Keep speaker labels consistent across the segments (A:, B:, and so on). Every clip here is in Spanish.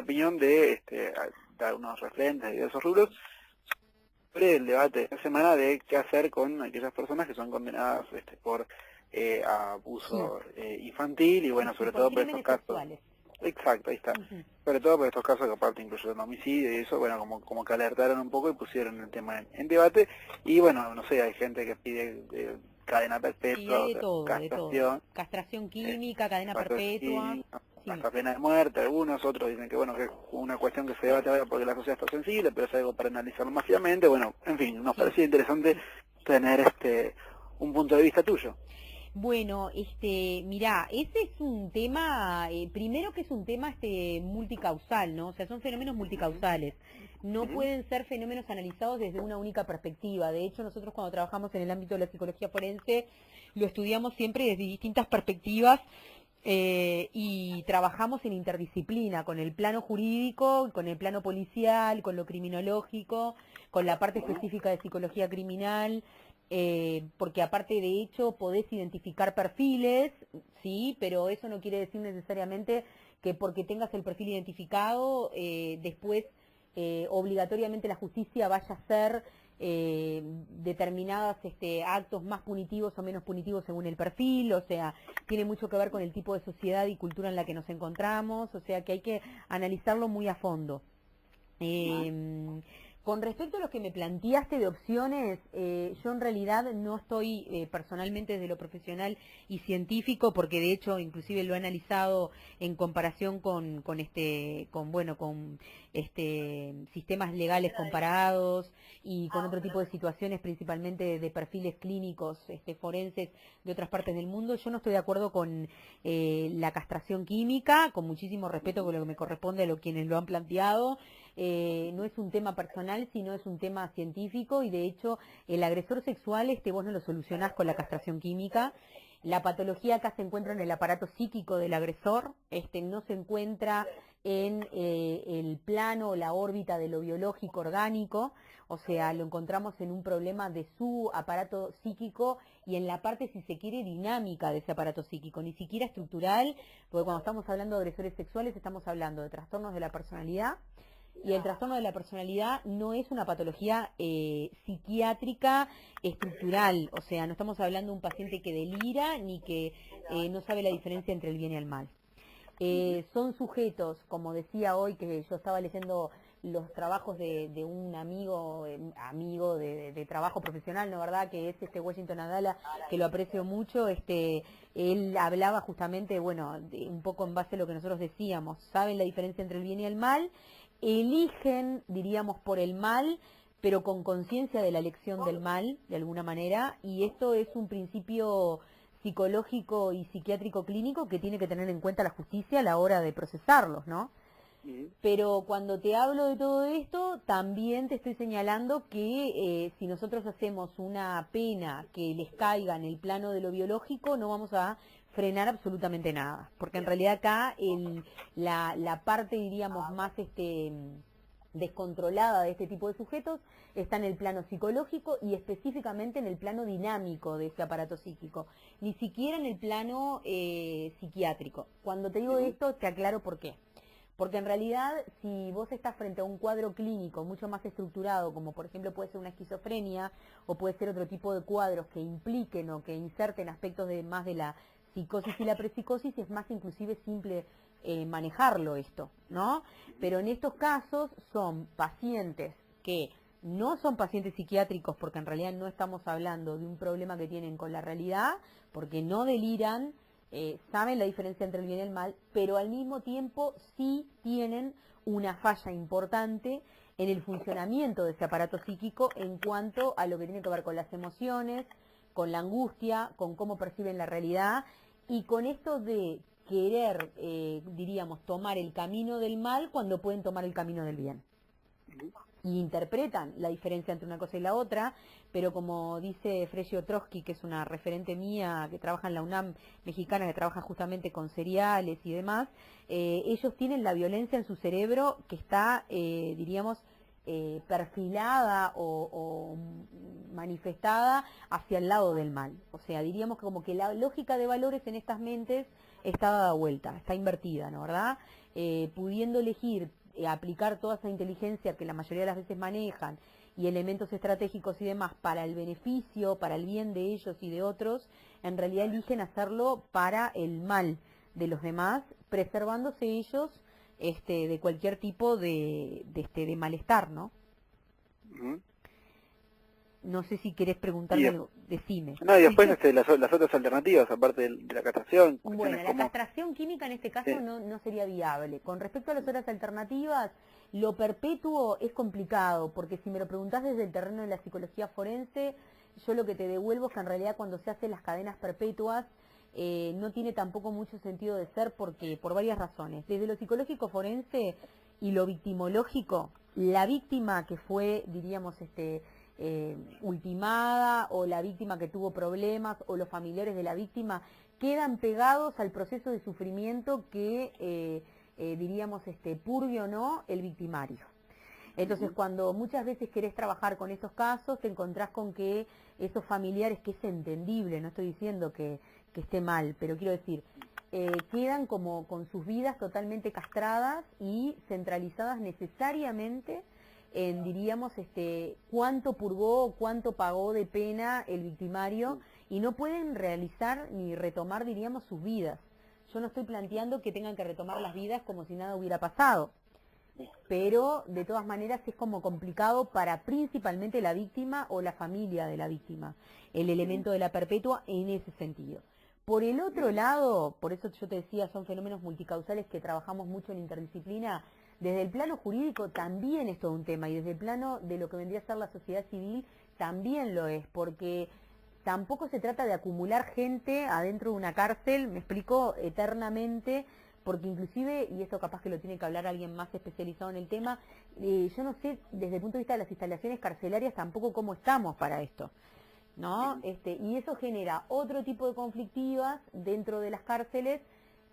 A: opinión de algunos referentes de diversos rubros sobre el debate de esta semana de qué hacer con aquellas personas que son condenadas por
B: Sí,
A: abuso infantil y bueno,
B: sí,
A: sobre
B: por
A: todo por estos
B: crímenes
A: casos.
B: sexuales.
A: Exacto, ahí está.
B: Ujú.
A: Sobre todo por estos casos que aparte incluyeron homicidio y eso, bueno, como que alertaron un poco y pusieron el tema en debate. Y bueno, no sé, hay gente que pide cadena
B: Sí,
A: perpetua,
B: hay
A: o
B: de
A: sea,
B: todo, de todo.
A: castración,
B: Castración
A: eh,
B: química, cadena perpetua.
A: así,
B: Sí,
A: hasta pena de muerte, algunos, otros dicen que bueno, que es una cuestión que se debate ahora porque la sociedad está sensible, pero es algo para analizarlo masivamente. Bueno, en fin, nos
B: sí.
A: parecía interesante tener un punto de vista tuyo.
B: Bueno, mirá, ese es un tema, primero que es un tema multicausal, ¿no? O sea, son fenómenos
A: Ujú,
B: multicausales. No
A: ujú,
B: pueden ser fenómenos analizados desde una única perspectiva. De hecho, nosotros cuando trabajamos en el ámbito de la psicología forense, lo estudiamos siempre desde distintas perspectivas y trabajamos en interdisciplina, con el plano jurídico, con el plano policial, con lo criminológico, con la parte
A: ujú.
B: específica de psicología criminal, porque aparte de hecho podés identificar perfiles, sí, pero eso no quiere decir necesariamente que porque tengas el perfil identificado, después obligatoriamente la justicia vaya a hacer determinados actos más punitivos o menos punitivos según el perfil, o sea, tiene mucho que ver con el tipo de sociedad y cultura en la que nos encontramos, o sea que hay que analizarlo muy a fondo. Eh, con respecto a lo que me planteaste de opciones, yo en realidad no estoy personalmente desde lo profesional y científico, porque de hecho inclusive lo he analizado en comparación con sistemas legales comparados y con otro tipo de situaciones, principalmente de perfiles clínicos, forenses de otras partes del mundo. Yo no estoy de acuerdo con la castración química, con muchísimo respeto con lo que me corresponde a los quienes lo han planteado. No es un tema personal, sino es un tema científico y de hecho el agresor sexual vos no lo solucionás con la castración química. La patología acá se encuentra en el aparato psíquico del agresor, no se encuentra en el plano o la órbita de lo biológico orgánico, o sea, lo encontramos en un problema de su aparato psíquico y en la parte, si se quiere, dinámica de ese aparato psíquico, ni siquiera estructural, porque cuando estamos hablando de agresores sexuales estamos hablando de trastornos de la personalidad, y el trastorno de la personalidad no es una patología psiquiátrica estructural, o sea, no estamos hablando de un paciente que delira ni que no sabe la diferencia entre el bien y el mal. Son sujetos, como decía hoy, que yo estaba leyendo los trabajos de un amigo de trabajo profesional, ¿no verdad? Que es Washington Adala, que lo aprecio mucho. Él hablaba justamente, bueno, un poco en base a lo que nosotros decíamos, saben la diferencia entre el bien y el mal, eligen, diríamos, por el mal, pero con conciencia de la elección del mal, de alguna manera, y esto es un principio psicológico y psiquiátrico clínico que tiene que tener en cuenta la justicia a la hora de procesarlos, ¿no?
A: Ujú.
B: Pero cuando te hablo de todo esto, también te estoy señalando que si nosotros hacemos una pena que les caiga en el plano de lo biológico, no vamos a frenar absolutamente nada, porque en realidad acá la parte, diríamos, más descontrolada de este tipo de sujetos está en el plano psicológico y específicamente en el plano dinámico de ese aparato psíquico, ni siquiera en el plano psiquiátrico. Cuando te digo
A: Ujú.
B: esto, te aclaro por qué. Porque en realidad, si vos estás frente a un cuadro clínico mucho más estructurado, como por ejemplo puede ser una esquizofrenia, o puede ser otro tipo de cuadros que impliquen o que inserten aspectos más de la psicosis y la prepsicosis, es más inclusive simple manejarlo esto, ¿no? Pero en estos casos son pacientes que no son pacientes psiquiátricos, porque en realidad no estamos hablando de un problema que tienen con la realidad, porque no deliran, saben la diferencia entre el bien y el mal, pero al mismo tiempo sí tienen una falla importante en el funcionamiento de ese aparato psíquico en cuanto a lo que tiene que ver con las emociones, con la angustia, con cómo perciben la realidad y con esto de querer, diríamos, tomar el camino del mal cuando pueden tomar el camino del bien y interpretan la diferencia entre una cosa y la otra, pero como dice Freya Otrowski, que es una referente mía que trabaja en la UNAM mexicana, que trabaja justamente con cereales y demás, ellos tienen la violencia en su cerebro que está, diríamos, perfilada o manifestada hacia el lado del mal. O sea, diríamos que como que la lógica de valores en estas mentes está dada vuelta, está invertida, ¿no verdad? pudiendo elegir aplicar toda esa inteligencia que la mayoría de las veces manejan y elementos estratégicos y demás para el beneficio, para el bien de ellos y de otros, en realidad eligen hacerlo para el mal de los demás, preservándose ellos de cualquier tipo de malestar, ¿no?
A: Ujú.
B: No sé si querés preguntarme algo, decime.
A: No, y después las otras alternativas, aparte de la castración.
B: Bueno, la
A: como...
B: castración química en este caso no sería viable. Con respecto a las otras alternativas, lo perpetuo es complicado, porque si me lo preguntás desde el terreno de la psicología forense, yo lo que te devuelvo es que en realidad cuando se hacen las cadenas perpetuas, no tiene tampoco mucho sentido de ser porque por varias razones. Desde lo psicológico forense y lo victimológico, la víctima que fue, diríamos, ultimada, o la víctima que tuvo problemas, o los familiares de la víctima, quedan pegados al proceso de sufrimiento que, diríamos, purgue o no el victimario. Entonces, cuando muchas veces querés trabajar con estos casos, te encontrás con que esos familiares, que es entendible, no estoy diciendo que esté mal, pero quiero decir, quedan como con sus vidas totalmente castradas y centralizadas necesariamente en, diríamos, cuánto purgó, cuánto pagó de pena el victimario, y no pueden realizar ni retomar, diríamos, sus vidas. Yo no estoy planteando que tengan que retomar las vidas como si nada hubiera pasado, pero de todas maneras es como complicado para principalmente la víctima o la familia de la víctima, el elemento de la perpetua en ese sentido. Por el otro lado, por eso yo te decía, son fenómenos multicausales que trabajamos mucho en interdisciplina. Desde el plano jurídico también es todo un tema, y desde el plano de lo que vendría a ser la sociedad civil también lo es, porque tampoco se trata de acumular gente adentro de una cárcel, me explico, eternamente, porque inclusive, y eso capaz que lo tiene que hablar alguien más especializado en el tema, yo no sé desde el punto de vista de las instalaciones carcelarias tampoco cómo estamos para esto, ¿no? Y eso genera otro tipo de conflictivas dentro de las cárceles,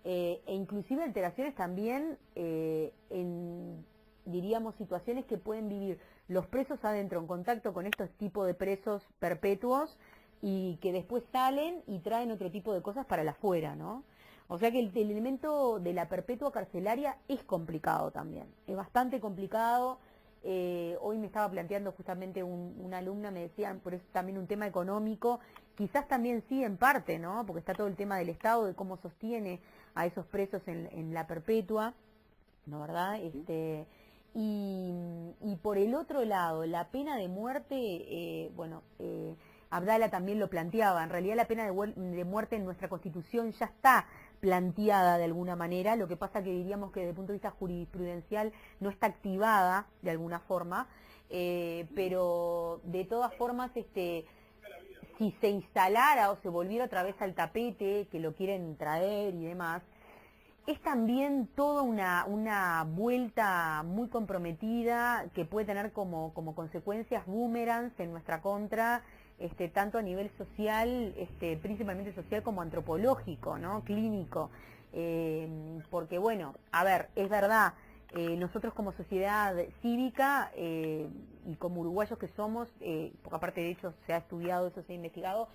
B: e inclusive alteraciones también en, diríamos, situaciones que pueden vivir los presos adentro en contacto con estos tipos de presos perpetuos, y que después salen y traen otro tipo de cosas para el afuera, ¿no? O sea que el elemento de la perpetua carcelaria es complicado también, es bastante complicado. Hoy me estaba planteando justamente una alumna, me decían, por eso también un tema económico, quizás también sí en parte, ¿no? Porque está todo el tema del Estado, de cómo sostiene a esos presos en la perpetua, ¿no, verdad? Y por el otro lado, la pena de muerte, Abdala también lo planteaba, en realidad la pena de muerte en nuestra Constitución ya está planteada de alguna manera, lo que pasa que diríamos que desde el punto de vista jurisprudencial no está activada de alguna forma, pero de todas formas, si se instalara o se volviera otra vez al tapete, que lo quieren traer y demás, es también toda una vuelta muy comprometida que puede tener como consecuencias boomerangs en nuestra contra, tanto a nivel social, principalmente social, como antropológico, ¿no? Clínico. Porque bueno, a ver, es verdad, nosotros como sociedad cívica y como uruguayos que somos, porque aparte de hecho se ha estudiado, eso se ha investigado,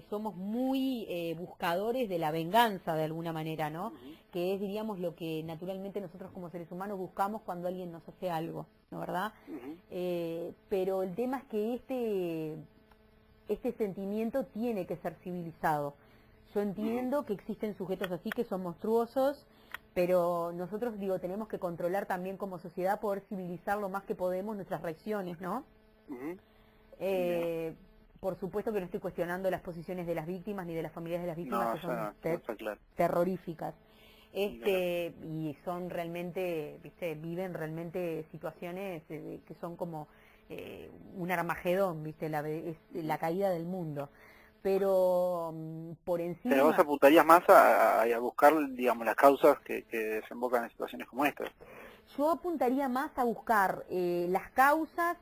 B: somos muy buscadores de la venganza de alguna manera, ¿no? Que es, diríamos, lo que naturalmente nosotros como seres humanos buscamos cuando alguien nos hace algo, ¿no, verdad? Pero el tema es que este sentimiento tiene que ser civilizado. Yo entiendo que existen sujetos así que son monstruosos, pero nosotros, tenemos que controlar también como sociedad, poder civilizar lo más que podemos nuestras reacciones, ¿no? Por supuesto que no estoy cuestionando las posiciones de las víctimas ni de las familias de las víctimas, que son terroríficas. Y son realmente, viven realmente situaciones que son como un Armagedón, es la caída del mundo. Pero por encima...
A: Pero vos apuntarías más a buscar, digamos, las causas que desembocan en situaciones como estas.
B: Yo apuntaría más a buscar las causas,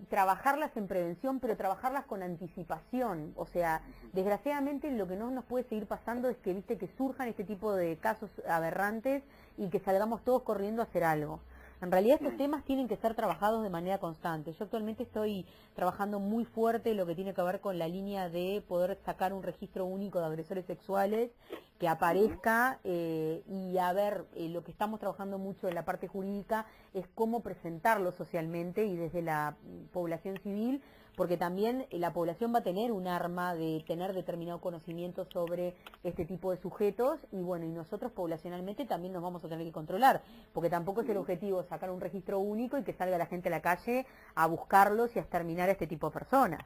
B: trabajarlas en prevención, pero trabajarlas con anticipación. O sea, desgraciadamente lo que no nos puede seguir pasando es que surjan este tipo de casos aberrantes y que salgamos todos corriendo a hacer algo. En realidad estos temas tienen que ser trabajados de manera constante. Yo actualmente estoy trabajando muy fuerte lo que tiene que ver con la línea de poder sacar un registro único de agresores sexuales que aparezca y a ver, lo que estamos trabajando mucho en la parte jurídica es cómo presentarlo socialmente y desde la población civil, porque también la población va a tener un arma de tener determinado conocimiento sobre este tipo de sujetos y bueno, y nosotros poblacionalmente también nos vamos a tener que controlar, porque tampoco es el objetivo sacar un registro único y que salga la gente a la calle a buscarlos y a exterminar a este tipo de personas,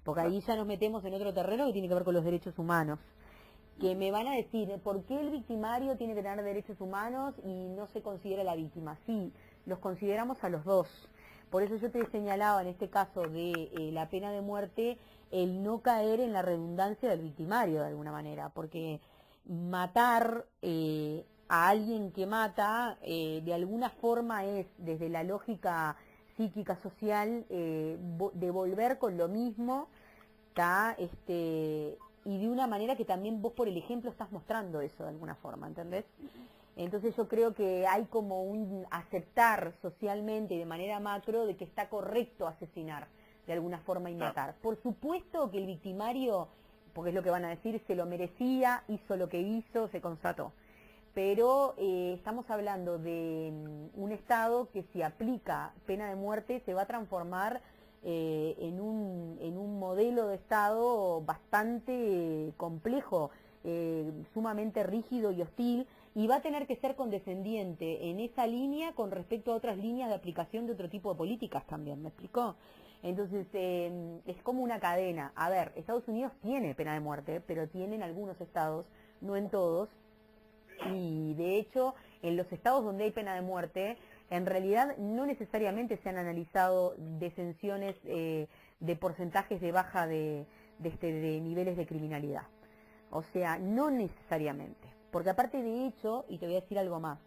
B: porque ahí ya nos metemos en otro terreno que tiene que ver con los derechos humanos. Que me van a decir, ¿por qué el victimario tiene que tener derechos humanos y no se considera la víctima? Sí, los consideramos a los dos. Por eso yo te señalaba en este caso de la pena de muerte, el no caer en la redundancia del victimario de alguna manera, porque matar a alguien que mata de alguna forma es, desde la lógica psíquica social, devolver con lo mismo, ¿tá? Y de una manera que también vos por el ejemplo estás mostrando eso de alguna forma, ¿entendés? Entonces yo creo que hay como un aceptar socialmente y de manera macro de que está correcto asesinar de alguna forma y matar. Por supuesto que el victimario, porque es lo que van a decir, se lo merecía, hizo lo que hizo, se constató. Pero estamos hablando de un Estado que si aplica pena de muerte se va a transformar en un modelo de Estado bastante complejo, sumamente rígido y hostil, y va a tener que ser condescendiente en esa línea con respecto a otras líneas de aplicación de otro tipo de políticas también, ¿me explicó? Entonces, es como una cadena. A ver, Estados Unidos tiene pena de muerte, pero tiene en algunos estados, no en todos, y de hecho, en los estados donde hay pena de muerte, en realidad no necesariamente se han analizado detenciones de porcentajes de baja de niveles de criminalidad. O sea, no necesariamente. Porque aparte de hecho, y te voy a decir algo más,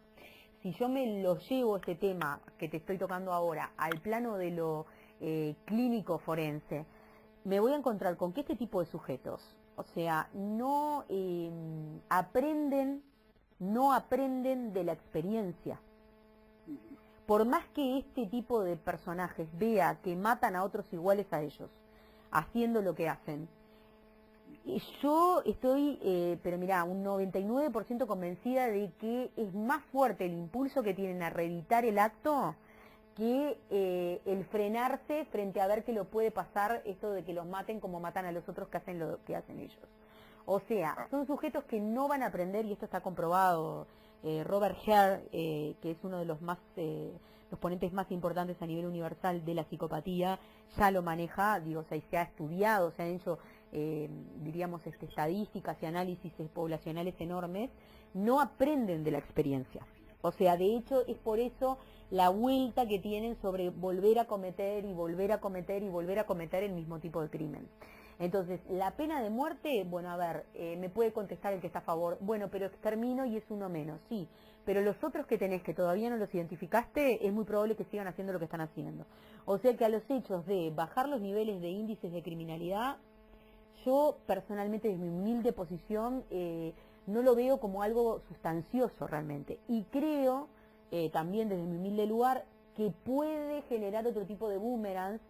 B: si yo me lo llevo este tema que te estoy tocando ahora al plano de lo clínico forense, me voy a encontrar con que este tipo de sujetos, o sea, no aprenden de la experiencia. Por más que este tipo de personajes vea que matan a otros iguales a ellos, haciendo lo que hacen, yo estoy, pero mirá, un 99% convencida de que es más fuerte el impulso que tienen a reeditar el acto que el frenarse frente a ver qué lo puede pasar esto de que los maten como matan a los otros que hacen lo que hacen ellos. O sea, son sujetos que no van a aprender, y esto está comprobado. Robert Hare, que es uno de los los ponentes más importantes a nivel universal de la psicopatía, ya lo maneja, digo, o sea, se ha estudiado, se han hecho, diríamos, estadísticas y análisis poblacionales enormes, no aprenden de la experiencia. O sea, de hecho, es por eso la vuelta que tienen sobre volver a cometer y volver a cometer y volver a cometer el mismo tipo de crimen. Entonces, la pena de muerte, bueno, a ver, me puede contestar el que está a favor, bueno, pero extermino y es uno menos, sí, pero los otros que tenés que todavía no los identificaste, es muy probable que sigan haciendo lo que están haciendo. O sea que a los hechos de bajar los niveles de índices de criminalidad, yo personalmente desde mi humilde posición no lo veo como algo sustancioso realmente. Y creo, también desde mi humilde lugar, que puede generar otro tipo de boomerangs,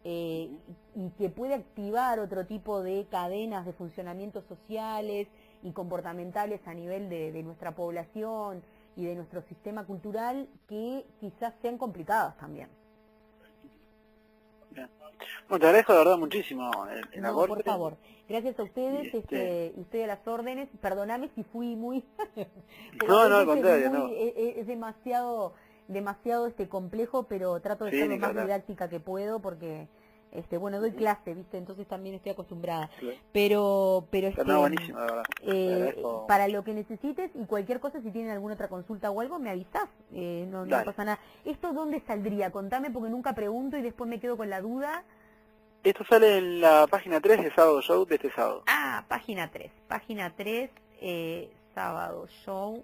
B: y que puede activar otro tipo de cadenas de funcionamientos sociales y comportamentales a nivel de nuestra población y de nuestro sistema cultural que quizás sean complicadas también.
A: Bien. Bueno, te agradezco de verdad muchísimo el
B: No,
A: aporte.
B: por favor. Gracias a ustedes,
A: Y
B: y estoy a las órdenes. Perdóname si fui muy...
A: No, no, al
B: veces
A: contrario, no.
B: es demasiado complejo, pero trato de
A: Sí,
B: ser lo
A: ni que
B: más
A: hablar.
B: didáctica que puedo porque, bueno, doy clase, ¿viste? Entonces también estoy acostumbrada.
A: Claro.
B: Pero
A: No, buenísimo, de verdad. Te agradezco.
B: para lo que necesites y cualquier cosa, si tienen alguna otra consulta o algo, me avisás. No
A: Dale.
B: pasa nada. ¿Esto dónde saldría? Contame porque nunca pregunto y después me quedo con la duda.
A: Esto sale en la página 3 de Sábado Show de este sábado.
B: Ah, página 3. Página 3, sábado show.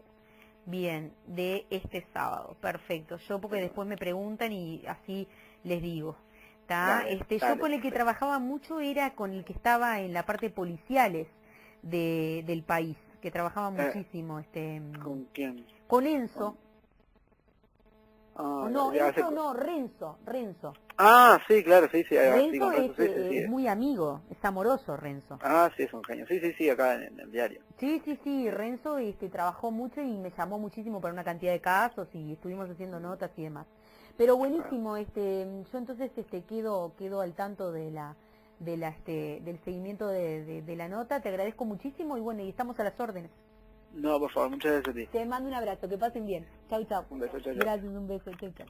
B: Bien, de este sábado. Perfecto. Yo porque después me preguntan y así les digo. ¿Tá?
A: Dale,
B: Yo
A: dale,
B: con el que
A: perfecto.
B: trabajaba mucho era con el que estaba en la parte policiales del país, que trabajaba muchísimo.
A: ¿Con quién?
B: Con Enzo.
A: Ah,
B: No,
A: ya
B: Enzo no, Renzo.
A: Ah, sí, claro, sí, sí, sí,
B: Renzo
A: con Renzo, sí, sí, sí.
B: es muy amigo, es amoroso Renzo.
A: Ah, sí, es un genio. Sí, sí, sí, acá en el diario.
B: Sí, Renzo trabajó mucho y me llamó muchísimo para una cantidad de casos y estuvimos haciendo notas y demás. Pero
A: Claro.
B: buenísimo, yo entonces quedo al tanto del seguimiento de la nota, te agradezco muchísimo y bueno, y estamos a las órdenes.
A: No, por favor, muchas gracias a ti.
B: Te mando un abrazo, que pasen bien. Chau, chau.
A: Un beso, chao, chao.
B: Gracias, un beso, chau, chau.